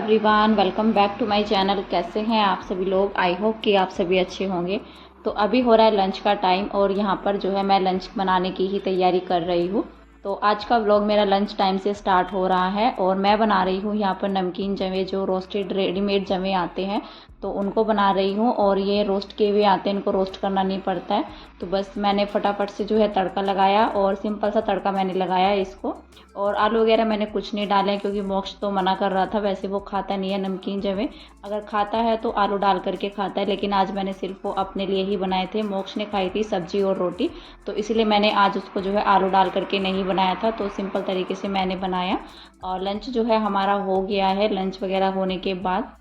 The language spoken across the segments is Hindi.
Everyone, welcome back to my channel. कैसे हैं आप सभी लोग? आई होप कि आप सभी अच्छे होंगे। तो अभी हो रहा है लंच का टाइम और यहाँ पर जो है मैं लंच बनाने की ही तैयारी कर रही हूँ। तो आज का व्लॉग मेरा लंच टाइम से स्टार्ट हो रहा है और मैं बना रही हूँ यहाँ पर नमकीन जवे, जो रोस्टेड रेडीमेड जवे आते हैं तो उनको बना रही हूँ। और ये रोस्ट किए हुए आते हैं, इनको रोस्ट करना नहीं पड़ता है। तो बस मैंने फटाफट से जो है तड़का लगाया और सिंपल सा तड़का मैंने लगाया इसको। और आलू वगैरह मैंने कुछ नहीं डाले क्योंकि मोक्ष तो मना कर रहा था, वैसे वो खाता नहीं है नमकीन जवे। अगर खाता है तो आलू डाल करके खाता है, लेकिन आज मैंने सिर्फ वो अपने लिए ही बनाए थे। मोक्ष ने खाई थी सब्जी और रोटी, तो इसलिए मैंने आज उसको जो है आलू डाल करके नहीं बनाया था। तो सिंपल तरीके से मैंने बनाया और लंच जो है हमारा हो गया है। लंच वगैरह होने के बाद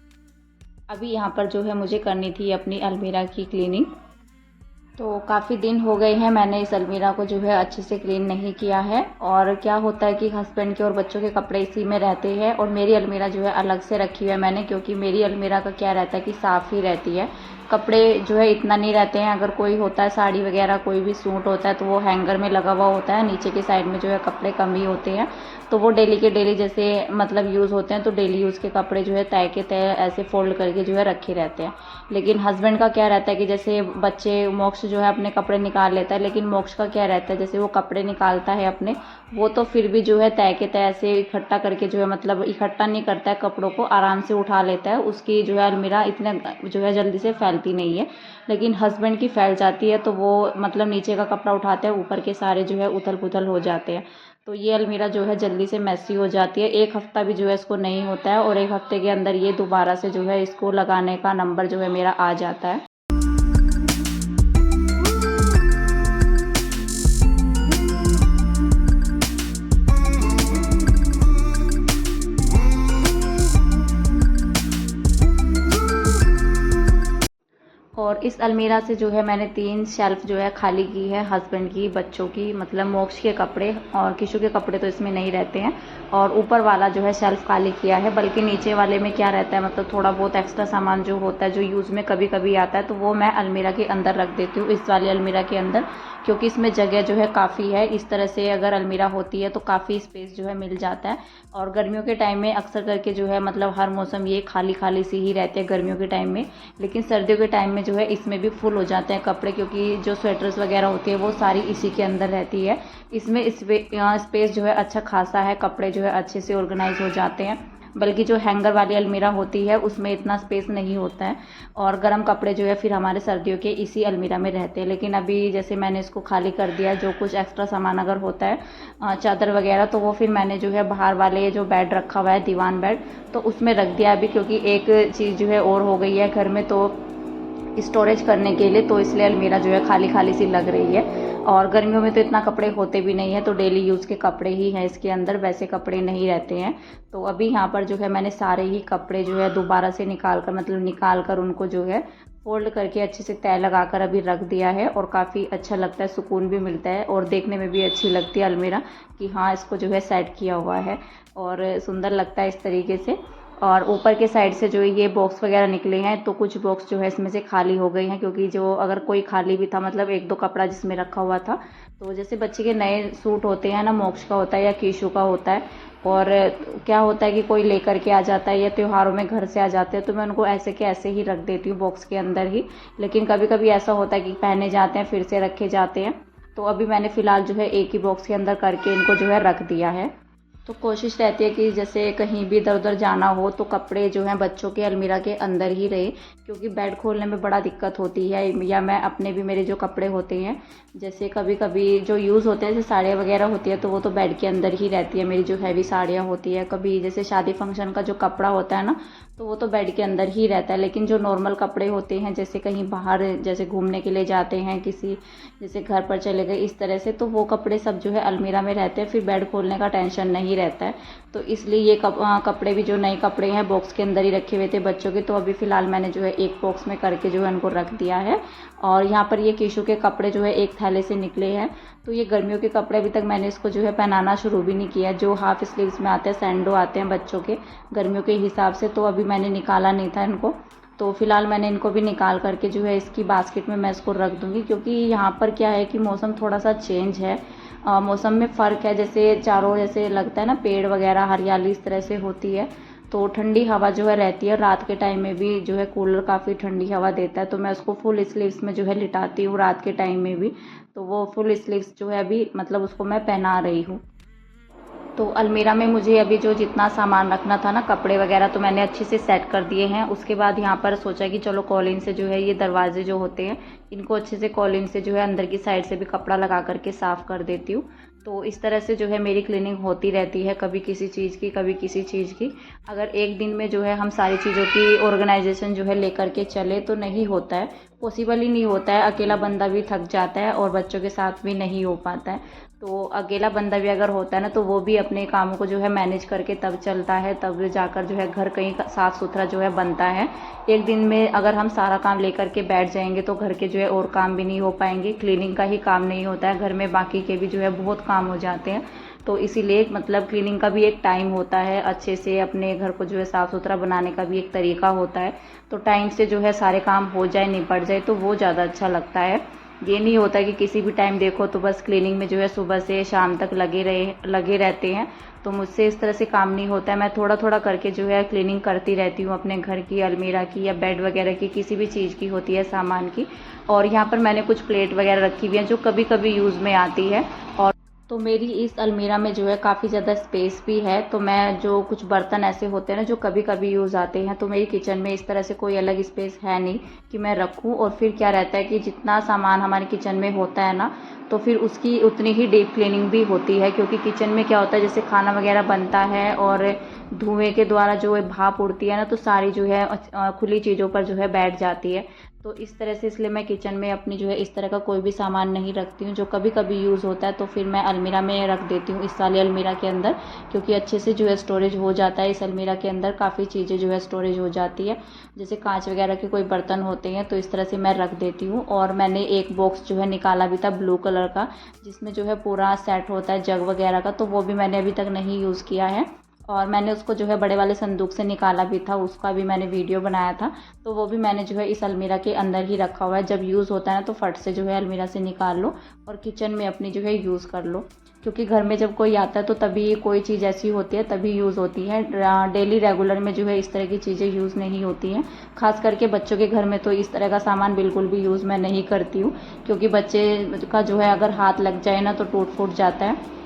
अभी यहाँ पर जो है मुझे करनी थी अपनी अलमीरा की क्लीनिंग। तो काफ़ी दिन हो गए हैं मैंने इस अलमीरा को जो है अच्छे से क्लीन नहीं किया है। और क्या होता है कि हस्बैंड के और बच्चों के कपड़े इसी में रहते हैं और मेरी अलमीरा जो है अलग से रखी हुई है मैंने, क्योंकि मेरी अलमीरा का क्या रहता है कि साफ़ ही रहती है। कपड़े जो है इतना नहीं रहते हैं। अगर कोई होता है साड़ी वगैरह, कोई भी सूट होता है तो वो हैंगर में लगा हुआ होता है, नीचे की साइड में जो है कपड़े कम ही होते हैं। तो वो डेली के डेली जैसे मतलब यूज़ होते हैं, तो डेली यूज़ के कपड़े जो है तय के तय ऐसे फोल्ड करके जो है रखे रहते हैं। लेकिन हस्बैंड का क्या रहता है कि जैसे बच्चे, मोक्ष जो है अपने कपड़े निकाल लेता है, लेकिन मोक्ष का क्या रहता है जैसे वो कपड़े निकालता है अपने, वो तो फिर भी जो है तय के तय ऐसे इकट्ठा करके जो है मतलब इकट्ठा नहीं करता है कपड़ों को, आराम से उठा लेता है। उसकी जो है अलमीरा इतने जो है जल्दी से फैलती नहीं है। लेकिन हस्बैंड की फैल जाती है, तो वो मतलब नीचे का कपड़ा उठाते हैं, ऊपर के सारे जो है उथल पुथल हो जाते हैं। तो ये अलमीरा जो है जल्दी से मैसी हो जाती है। एक हफ्ता भी जो है इसको नहीं होता है और एक हफ्ते के अंदर ये दोबारा से जो है इसको लगाने का नंबर जो है मेरा आ जाता है। और इस अलमीरा से जो है मैंने 3 शेल्फ जो है खाली की है, हस्बैंड की, बच्चों की, मतलब मोक्ष के कपड़े और किशु के कपड़े तो इसमें नहीं रहते हैं। और ऊपर वाला जो है शेल्फ खाली किया है, बल्कि नीचे वाले में क्या रहता है मतलब थोड़ा बहुत एक्स्ट्रा सामान जो होता है जो यूज़ में कभी कभी आता है, तो वो मैं अलमीरा के अंदर रख देती हूँ, इस वाली अलमीरा के अंदर, क्योंकि इसमें जगह जो है काफ़ी है। इस तरह से अगर अलमीरा होती है तो काफ़ी स्पेस जो है मिल जाता है। और गर्मियों के टाइम में अक्सर करके जो है मतलब हर मौसम ये खाली खाली सी ही रहती है गर्मियों के टाइम में, लेकिन सर्दियों के टाइम में जो है इसमें भी फुल हो जाते हैं कपड़े, क्योंकि जो स्वेटर्स वगैरह होती है वो सारी इसी के अंदर रहती है। इसमें स्पेस जो है अच्छा खासा है, कपड़े जो है अच्छे से ऑर्गेनाइज हो जाते हैं। बल्कि जो हैंगर वाली अलमीरा होती है उसमें इतना स्पेस नहीं होता है और गर्म कपड़े जो है फिर हमारे सर्दियों के इसी अलमीरा में रहते हैं। लेकिन अभी जैसे मैंने इसको खाली कर दिया, जो कुछ एक्स्ट्रा सामान अगर होता है चादर वगैरह, तो वो फिर मैंने जो है बाहर वाले जो बेड रखा हुआ है, दीवान बेड, तो उसमें रख दिया अभी, क्योंकि एक चीज़ जो है और हो गई है घर में तो स्टोरेज करने के लिए, तो इसलिए अलमीरा जो है खाली खाली सी लग रही है। और गर्मियों में तो इतना कपड़े होते भी नहीं है, तो डेली यूज़ के कपड़े ही हैं इसके अंदर, वैसे कपड़े नहीं रहते हैं। तो अभी यहाँ पर जो है मैंने सारे ही कपड़े जो है दोबारा से निकाल कर उनको जो है फोल्ड करके अच्छे से तय लगा कर अभी रख दिया है। और काफ़ी अच्छा लगता है, सुकून भी मिलता है और देखने में भी अच्छी लगती है अलमीरा कि हाँ इसको जो है सेट किया हुआ है और सुंदर लगता है इस तरीके से। और ऊपर के साइड से जो ये बॉक्स वगैरह निकले हैं, तो कुछ बॉक्स जो है इसमें से खाली हो गए हैं, क्योंकि जो अगर कोई खाली भी था मतलब 1-2 कपड़ा जिसमें रखा हुआ था, तो जैसे बच्चे के नए सूट होते हैं ना, मोक्ष का होता है या कीशु का होता है, और क्या होता है कि कोई लेकर के आ जाता है या त्योहारों में घर से आ जाते हैं, तो मैं उनको ऐसे के ऐसे ही रख देती हूँ बॉक्स के अंदर ही। लेकिन कभी कभी ऐसा होता है कि पहने जाते हैं फिर से रखे जाते हैं, तो अभी मैंने फ़िलहाल जो है एक ही बॉक्स के अंदर करके इनको जो है रख दिया है। तो कोशिश रहती है कि जैसे कहीं भी इधर उधर जाना हो तो कपड़े जो हैं बच्चों के अलमीरा के अंदर ही रहे, क्योंकि बेड खोलने में बड़ा दिक्कत होती है। या मैं अपने भी, मेरे जो कपड़े होते हैं जैसे कभी कभी जो यूज़ होते हैं, जैसे साड़ियाँ वगैरह होती है, तो वो तो बेड के अंदर ही रहती है मेरी, जो हैवी साड़ियाँ होती है। कभी जैसे शादी फंक्शन का जो कपड़ा होता है ना, तो वो तो बेड के अंदर ही रहता है। लेकिन जो नॉर्मल कपड़े होते हैं, जैसे कहीं बाहर जैसे घूमने के लिए जाते हैं, किसी जैसे घर पर चले गए इस तरह से, तो वो कपड़े सब जो है अलमीरा में रहते हैं, फिर बेड खोलने का टेंशन नहीं रहता है। तो इसलिए ये कपड़े भी, जो नए कपड़े हैं, बॉक्स के अंदर ही रखे हुए थे बच्चों के, तो अभी फ़िलहाल मैंने जो है एक बॉक्स में करके जो है उनको रख दिया है। और यहाँ पर ये कीशु के कपड़े जो है एक थैले से निकले हैं, तो ये गर्मियों के कपड़े अभी तक मैंने इसको जो है पहनाना शुरू भी नहीं किया। जो हाफ स्लीव्स में आते हैं, सैंडो आते हैं बच्चों के गर्मियों के हिसाब से, तो अभी मैंने निकाला नहीं था इनको। तो फ़िलहाल मैंने इनको भी निकाल करके जो है इसकी बास्केट में मैं इसको रख दूँगी, क्योंकि यहाँ पर क्या है कि मौसम थोड़ा सा चेंज है, मौसम में फ़र्क है। जैसे चारों जैसे लगता है ना पेड़ वगैरह, हरियाली इस तरह से होती है, तो ठंडी हवा जो है रहती है। रात के टाइम में भी जो है कूलर काफ़ी ठंडी हवा देता है, तो मैं उसको फुल स्लीव्स में जो है लिटाती हूँ रात के टाइम में भी। तो वो फुल स्लीव्स जो है अभी मतलब उसको मैं पहना रही हूँ। तो अलमीरा में मुझे अभी जो जितना सामान रखना था ना, कपड़े वगैरह, तो मैंने अच्छे से सेट कर दिए हैं। उसके बाद यहाँ पर सोचा कि चलो कॉलिन से जो है ये दरवाजे जो होते हैं इनको अच्छे से कॉलिन से जो है अंदर की साइड से भी कपड़ा लगा करके साफ़ कर देती हूँ। तो इस तरह से जो है मेरी क्लीनिंग होती रहती है, कभी किसी चीज़ की कभी किसी चीज़ की। अगर एक दिन में जो है हम सारी चीज़ों की ऑर्गेनाइजेशन जो है लेकर के चले तो नहीं होता है, पॉसिबल ही नहीं होता है। अकेला बंदा भी थक जाता है और बच्चों के साथ भी नहीं हो पाता है। तो अकेला बंदा भी अगर होता है ना, तो वो भी अपने कामों को जो है मैनेज करके तब चलता है, तब जाकर जो है घर कहीं साफ़ सुथरा जो है बनता है। एक दिन में अगर हम सारा काम लेकर के बैठ जाएंगे तो घर के जो है और काम भी नहीं हो पाएंगे। क्लीनिंग का ही काम नहीं होता है, घर में बाकी के भी जो है बहुत काम हो जाते हैं। तो इसीलिए मतलब क्लीनिंग का भी एक टाइम होता है, अच्छे से अपने घर को जो है साफ़ सुथरा बनाने का भी एक तरीका होता है। तो टाइम से जो है सारे काम हो जाए, निपट जाए, तो वो ज़्यादा अच्छा लगता है। ये नहीं होता कि किसी भी टाइम देखो तो बस क्लीनिंग में जो है सुबह से शाम तक लगे रहते हैं। तो मुझसे इस तरह से काम नहीं होता है। मैं थोड़ा थोड़ा करके जो है क्लीनिंग करती रहती हूँ अपने घर की, अलमीरा की या बेड वगैरह की, किसी भी चीज़ की होती है सामान की। और यहाँ पर मैंने कुछ प्लेट वगैरह रखी हुई हैं जो कभी कभी यूज़ में आती है। और तो मेरी इस अलमीरा में जो है काफ़ी ज़्यादा स्पेस भी है। तो मैं जो कुछ बर्तन ऐसे होते हैं ना जो कभी कभी यूज़ आते हैं, तो मेरी किचन में इस तरह से कोई अलग स्पेस है नहीं कि मैं रखूं। और फिर क्या रहता है कि जितना सामान हमारे किचन में होता है ना, तो फिर उसकी उतनी ही डीप क्लीनिंग भी होती है। क्योंकि किचन में क्या होता है, जैसे खाना वगैरह बनता है और धुएं के द्वारा जो है भाप उड़ती है ना, तो सारी जो है खुली चीज़ों पर जो है बैठ जाती है। तो इस तरह से इसलिए मैं किचन में अपनी जो है इस तरह का कोई भी सामान नहीं रखती हूँ। जो कभी कभी यूज़ होता है तो फिर मैं अलमीरा में रख देती हूँ, इस वाली अलमीरा के अंदर, क्योंकि अच्छे से जो है स्टोरेज हो जाता है। इस अलमीरा के अंदर काफ़ी चीज़ें जो है स्टोरेज हो जाती है। जैसे कांच वगैरह के कोई बर्तन होते हैं तो इस तरह से मैं रख देती हूँ। और मैंने एक बॉक्स जो है निकाला भी था ब्लू कलर का, जिसमें जो है पूरा सेट होता है जग वगैरह का, तो वो भी मैंने अभी तक नहीं यूज़ किया है। और मैंने उसको जो है बड़े वाले संदूक से निकाला भी था, उसका भी मैंने वीडियो बनाया था। तो वो भी मैंने जो है इस अलमीरा के अंदर ही रखा हुआ है। जब यूज़ होता है ना तो फट से जो है अलमीरा से निकाल लो और किचन में अपनी जो है यूज़ कर लो। क्योंकि घर में जब कोई आता है तो तभी कोई चीज़ ऐसी होती है तभी यूज़ होती है। डेली रेगुलर में जो है इस तरह की चीज़ें यूज़ नहीं होती हैं। खास करके बच्चों के घर में तो इस तरह का सामान बिल्कुल भी यूज़ मैं नहीं करती हूँ। क्योंकि बच्चे का जो है अगर हाथ लग जाए ना तो टूट फूट जाता है।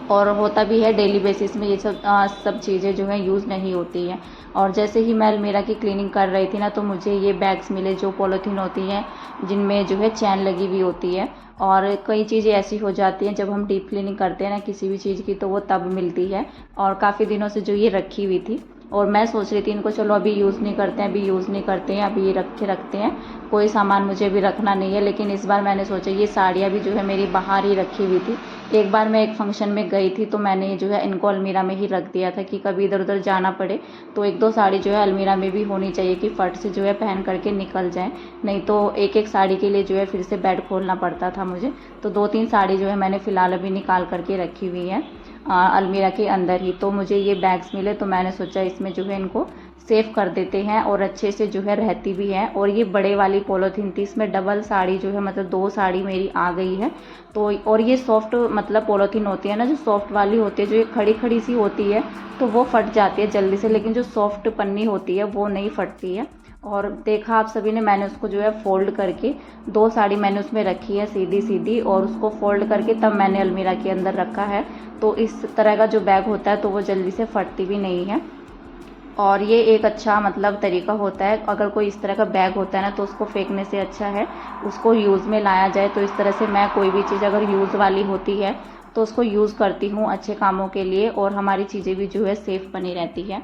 और होता भी है डेली बेसिस में, ये सब चीज़ें जो है यूज़ नहीं होती हैं। और जैसे ही मैं अलमीरा की क्लीनिंग कर रही थी ना, तो मुझे ये बैग्स मिले जो पॉलीथीन होती हैं, जिनमें जो है चैन लगी हुई होती है। और कई चीज़ें ऐसी हो जाती हैं जब हम डीप क्लीनिंग करते हैं ना किसी भी चीज़ की, तो वो तब मिलती है। और काफ़ी दिनों से जो ये रखी हुई थी और मैं सोच रही थी इनको चलो अभी यूज़ नहीं करते हैं, अभी यूज़ नहीं करते हैं, अभी ये रखते हैं, कोई सामान मुझे भी रखना नहीं है। लेकिन इस बार मैंने सोचा ये साड़ियाँ भी जो है मेरी बाहर ही रखी हुई थी। एक बार मैं एक फंक्शन में गई थी तो मैंने जो है इनको अलमीरा में ही रख दिया था कि कभी इधर उधर जाना पड़े तो एक दो साड़ी जो है अलमीरा में भी होनी चाहिए कि फट से जो है पहन करके निकल जाए। नहीं तो एक एक साड़ी के लिए जो है फिर से बेड खोलना पड़ता था मुझे। तो 2-3 साड़ी जो है मैंने फ़िलहाल अभी निकाल करके रखी हुई है अलमीरा के अंदर ही। तो मुझे ये बैग्स मिले तो मैंने सोचा इसमें जो है इनको सेव कर देते हैं और अच्छे से जो है रहती भी है। और ये बड़े वाली पॉलीथीन थी, इसमें डबल साड़ी जो है मतलब 2 साड़ी मेरी आ गई है। तो और ये सॉफ्ट मतलब पॉलीथीन होती है ना, जो सॉफ्ट वाली होती है, जो ये खड़ी खड़ी सी होती है तो वो फट जाती है जल्दी से, लेकिन जो सॉफ्ट पन्नी होती है वो नहीं फटती है। और देखा आप सभी ने, मैंने उसको जो है फोल्ड करके 2 साड़ी मैंने उसमें रखी है सीधी सीधी, और उसको फोल्ड करके तब मैंने अलमीरा के अंदर रखा है। तो इस तरह का जो बैग होता है तो वो जल्दी से फटती भी नहीं है। और ये एक अच्छा मतलब तरीका होता है, अगर कोई इस तरह का बैग होता है ना तो उसको फेंकने से अच्छा है उसको यूज़ में लाया जाए। तो इस तरह से मैं कोई भी चीज़ अगर यूज़ वाली होती है तो उसको यूज़ करती हूँ अच्छे कामों के लिए, और हमारी चीज़ें भी जो है सेफ बनी रहती है।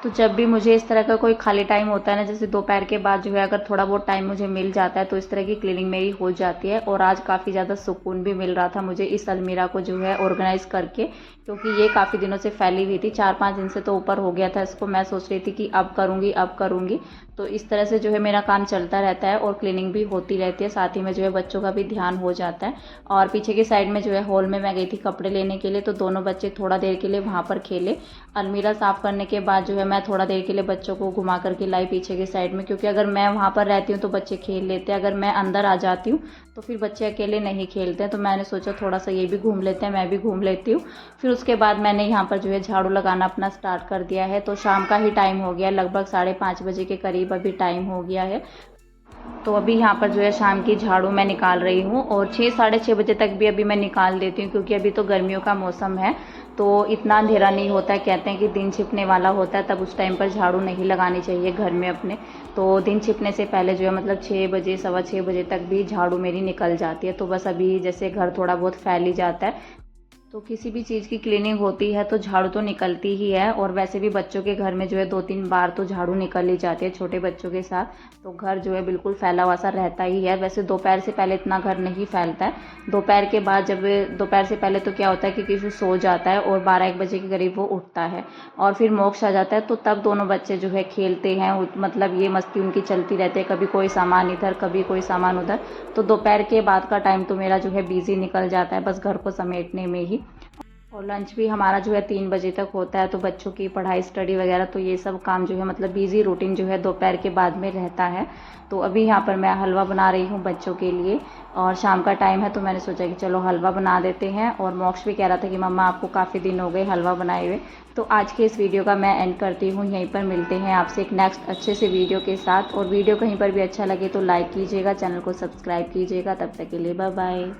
तो जब भी मुझे इस तरह का कोई खाली टाइम होता है ना, जैसे दोपहर के बाद जो है अगर थोड़ा बहुत टाइम मुझे मिल जाता है तो इस तरह की क्लीनिंग मेरी हो जाती है। और आज काफ़ी ज़्यादा सुकून भी मिल रहा था मुझे इस अलमीरा को जो है ऑर्गेनाइज़ करके, क्योंकि ये काफ़ी दिनों से फैली हुई थी, 4-5 दिन से तो ऊपर हो गया था इसको। मैं सोच रही थी कि अब करूँगी अब करूँगी। तो इस तरह से जो है मेरा काम चलता रहता है और क्लीनिंग भी होती रहती है, साथ ही में जो है बच्चों का भी ध्यान हो जाता है। और पीछे की साइड में जो है हॉल में मैं गई थी कपड़े लेने के लिए, तो दोनों बच्चे थोड़ा देर के लिए वहाँ पर खेले। अलमीरा साफ़ करने के बाद जो है मैं थोड़ा देर के लिए बच्चों को घुमा करके लाई पीछे की साइड में, क्योंकि अगर मैं वहाँ पर रहती हूँ तो बच्चे खेल लेते हैं, अगर मैं अंदर आ जाती हूँ तो फिर बच्चे अकेले नहीं खेलते हैं। तो मैंने सोचा थोड़ा सा ये भी घूम लेते हैं, मैं भी घूम लेती हूँ। फिर उसके बाद मैंने यहाँ पर जो है झाड़ू लगाना अपना स्टार्ट कर दिया है। तो शाम का ही टाइम हो गया, लगभग 5:30 बजे के करीब अभी टाइम हो गया है। तो अभी यहाँ पर जो है शाम की झाड़ू मैं निकाल रही हूँ, और 6-6:30 बजे तक भी अभी मैं निकाल देती हूँ, क्योंकि अभी तो गर्मियों का मौसम है तो इतना अंधेरा नहीं होता है। कहते हैं कि दिन छिपने वाला होता है, तब उस टाइम पर झाड़ू नहीं लगानी चाहिए घर में अपने। तो दिन छिपने से पहले जो है मतलब 6 बजे 6:15 बजे तक भी झाड़ू मेरी निकल जाती है। तो बस अभी जैसे घर थोड़ा बहुत फैल ही जाता है, तो किसी भी चीज़ की क्लीनिंग होती है तो झाड़ू तो निकलती ही है। और वैसे भी बच्चों के घर में जो है 2-3 बार तो झाड़ू निकल ही जाती है छोटे बच्चों के साथ, तो घर जो है बिल्कुल फैला हुआ सा रहता ही है। वैसे दोपहर से पहले इतना घर नहीं फैलता है, दोपहर के बाद जब दोपहर से पहले तो क्या होता है कि किसी सो जाता है और 12-1 बजे के करीब वो उठता है और फिर मोक्ष आ जाता है, तो तब दोनों बच्चे जो है खेलते हैं। मतलब ये मस्ती उनकी चलती रहती है, कभी कोई सामान इधर कभी कोई सामान उधर। तो दोपहर के बाद का टाइम तो मेरा जो है बिजी निकल जाता है बस घर को समेटने में ही। और लंच भी हमारा जो है 3 बजे तक होता है, तो बच्चों की पढ़ाई स्टडी वगैरह तो ये सब काम जो है मतलब बिजी रूटीन जो है दोपहर के बाद में रहता है। तो अभी यहाँ पर मैं हलवा बना रही हूँ बच्चों के लिए, और शाम का टाइम है तो मैंने सोचा कि चलो हलवा बना देते हैं। और मोक्ष भी कह रहा था कि मम्मा आपको काफ़ी दिन हो गए हलवा बनाए हुए। तो आज के इस वीडियो का मैं एंड करती हूँ, यहीं पर मिलते हैं आपसे एक नेक्स्ट अच्छे से वीडियो के साथ। और वीडियो कहीं पर भी अच्छा लगे तो लाइक कीजिएगा, चैनल को सब्सक्राइब कीजिएगा। तब तक के लिए बाय बाय।